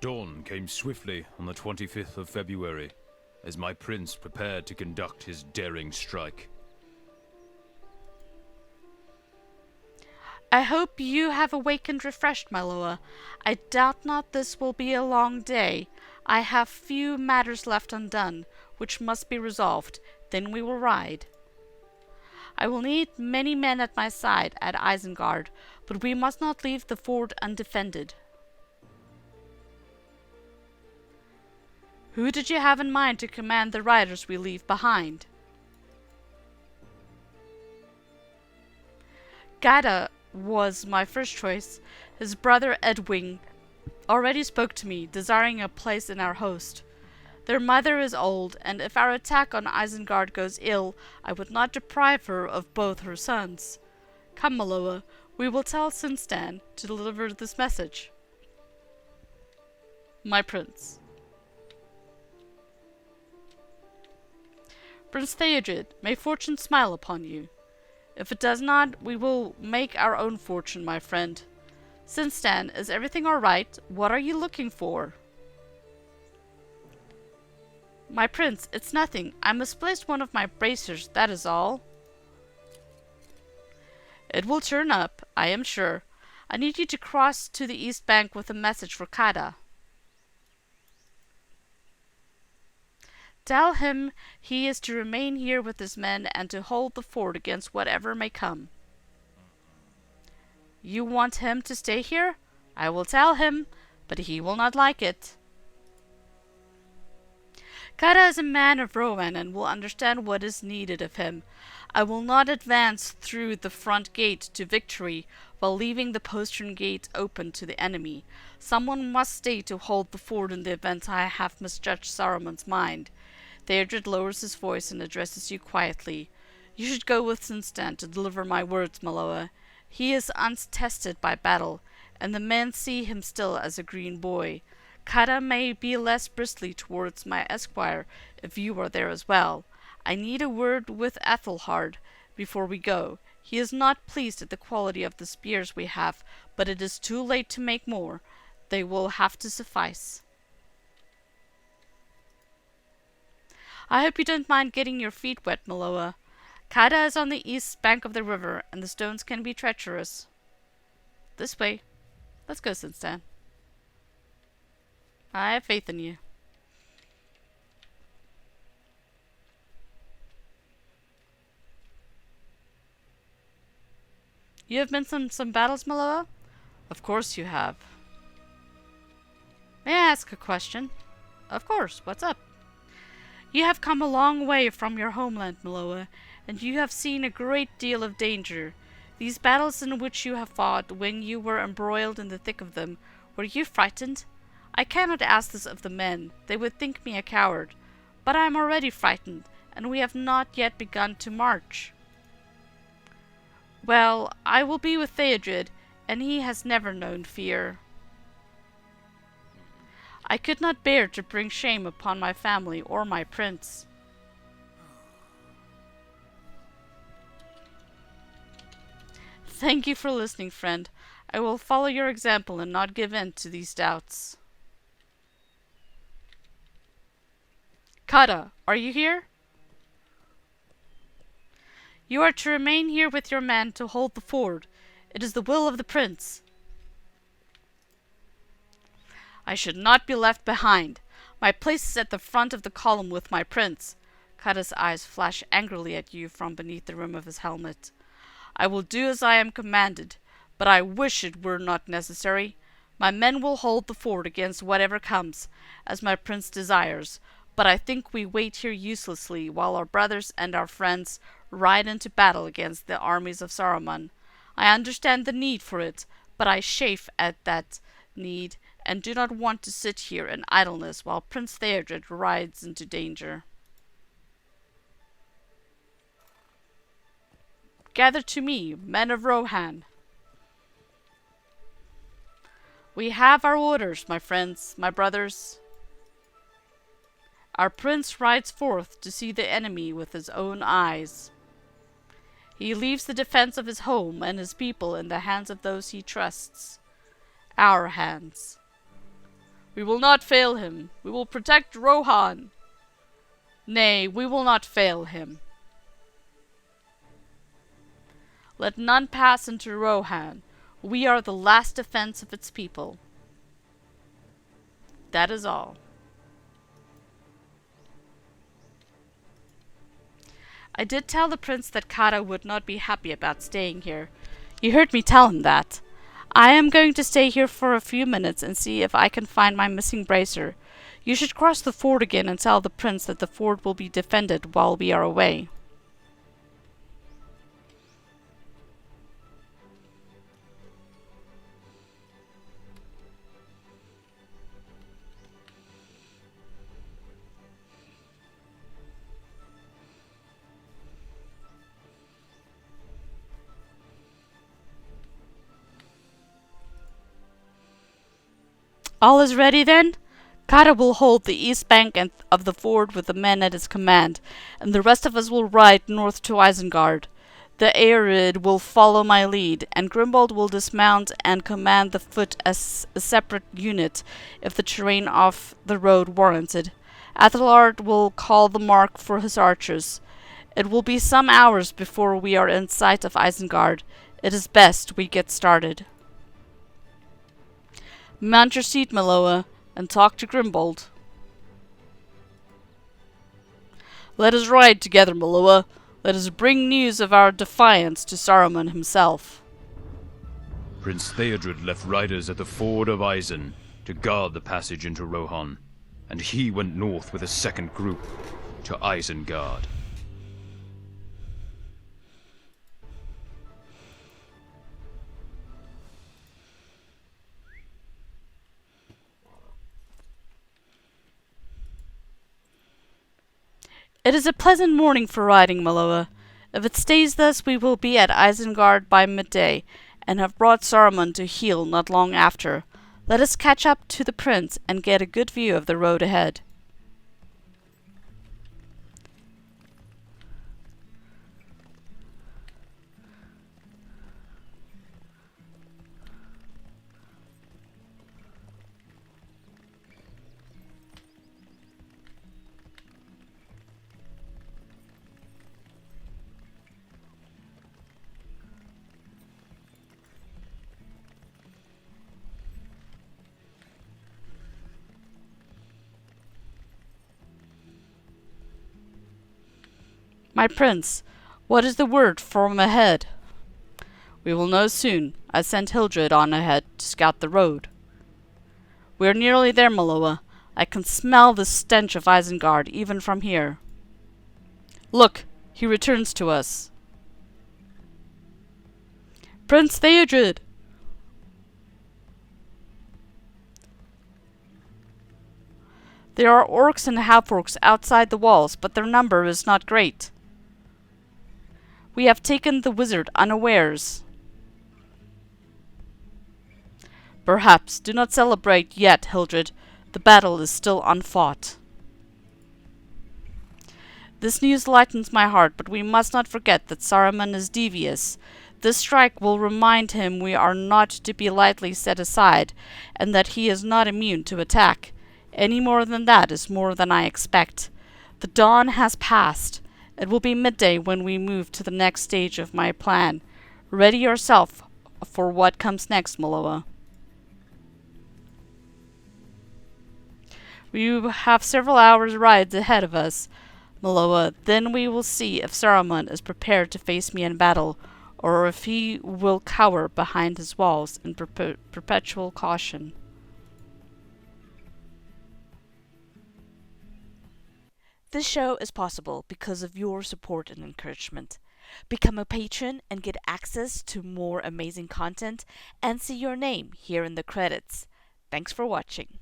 Dawn came swiftly on the 25th of February, as my prince prepared to conduct his daring strike. I hope you have awakened refreshed, Miloa. I doubt not this will be a long day. I have few matters left undone, which must be resolved. Then we will ride. I will need many men at my side at Isengard, but we must not leave the fort undefended. Who did you have in mind to command the riders we leave behind? Gada was my first choice. His brother Edwin already spoke to me, desiring a place in our host. Their mother is old, and if our attack on Isengard goes ill, I would not deprive her of both her sons. Come, Miloa, we will tell Sinstan to deliver this message. My prince. Prince Theodred, may fortune smile upon you. If it does not, we will make our own fortune, my friend. Sinstan, is everything all right? What are you looking for? My prince, it's nothing. I misplaced one of my bracers, that is all. It will turn up, I am sure. I need you to cross to the east bank with a message for Kada. Tell him he is to remain here with his men and to hold the fort against whatever may come. You want him to stay here? I will tell him, but he will not like it. Kada is a man of Rohan and will understand what is needed of him. I will not advance through the front gate to victory while leaving the postern gate open to the enemy. Someone must stay to hold the fort in the event I have misjudged Saruman's mind. Theodred lowers his voice and addresses you quietly. You should go with Sinstan to deliver my words, Miloa. He is untested by battle, and the men see him still as a green boy. Kada may be less bristly towards my esquire if you are there as well. I need a word with Ethelhard before we go. He is not pleased at the quality of the spears we have, but it is too late to make more. They will have to suffice. I hope you don't mind getting your feet wet, Miloa. Kada is on the east bank of the river, and the stones can be treacherous. This way. Let's go, Sinstan. I have faith in you. You have been in some battles, Miloa? Of course you have. May I ask a question? Of course. What's up? You have come a long way from your homeland, Miloa, and you have seen a great deal of danger. These battles in which you have fought, when you were embroiled in the thick of them, were you frightened? I cannot ask this of the men. They would think me a coward. But I am already frightened, and we have not yet begun to march. Well, I will be with Theodred, and he has never known fear. I could not bear to bring shame upon my family or my prince. Thank you for listening, friend. I will follow your example and not give in to these doubts. Kada, are you here? You are to remain here with your men to hold the fort. It is the will of the prince. I should not be left behind. My place is at the front of the column with my prince. Kada's eyes flash angrily at you from beneath the rim of his helmet. I will do as I am commanded, but I wish it were not necessary. My men will hold the fort against whatever comes, as my prince desires, but I think we wait here uselessly while our brothers and our friends ride into battle against the armies of Saruman. I understand the need for it, but I chafe at that need, and do not want to sit here in idleness while Prince Theodred rides into danger. Gather to me, men of Rohan. We have our orders, my friends, my brothers. Our prince rides forth to see the enemy with his own eyes. He leaves the defense of his home and his people in the hands of those he trusts. Our hands. We will not fail him. We will protect Rohan. Nay, we will not fail him. Let none pass into Rohan. We are the last defense of its people. That is all. I did tell the prince that Kara would not be happy about staying here. You heard me tell him that. I am going to stay here for a few minutes and see if I can find my missing bracer. You should cross the ford again and tell the prince that the ford will be defended while we are away. All is ready then? Kara will hold the east bank of the ford with the men at his command, and the rest of us will ride north to Isengard. The Aerid will follow my lead, and Grimbold will dismount and command the foot as a separate unit if the terrain off the road warranted. Athelard will call the mark for his archers. It will be some hours before we are in sight of Isengard. It is best we get started. Mount your seat, Miloa, and talk to Grimbold. Let us ride together, Miloa. Let us bring news of our defiance to Saruman himself. Prince Theodred left riders at the ford of Isen to guard the passage into Rohan, and he went north with a second group to Isengard. It is a pleasant morning for riding, Miloa. If it stays thus, we will be at Isengard by midday, and have brought Saruman to heel not long after. Let us catch up to the prince and get a good view of the road ahead. My prince, what is the word from ahead? We will know soon. I sent Hildred on ahead to scout the road. We are nearly there, Miloa. I can smell the stench of Isengard even from here. Look, he returns to us. Prince Theodred! There are orcs and half-orcs outside the walls, but their number is not great. We have taken the wizard unawares. Perhaps. Do not celebrate yet, Hildred. The battle is still unfought. This news lightens my heart, but we must not forget that Saruman is devious. This strike will remind him we are not to be lightly set aside, and that he is not immune to attack. Any more than that is more than I expect. The dawn has passed. It will be midday when we move to the next stage of my plan. Ready yourself for what comes next, Miloa. We have several hours' rides ahead of us, Miloa. Then we will see if Saruman is prepared to face me in battle, or if he will cower behind his walls in perpetual caution. This show is possible because of your support and encouragement. Become a patron and get access to more amazing content and see your name here in the credits. Thanks for watching.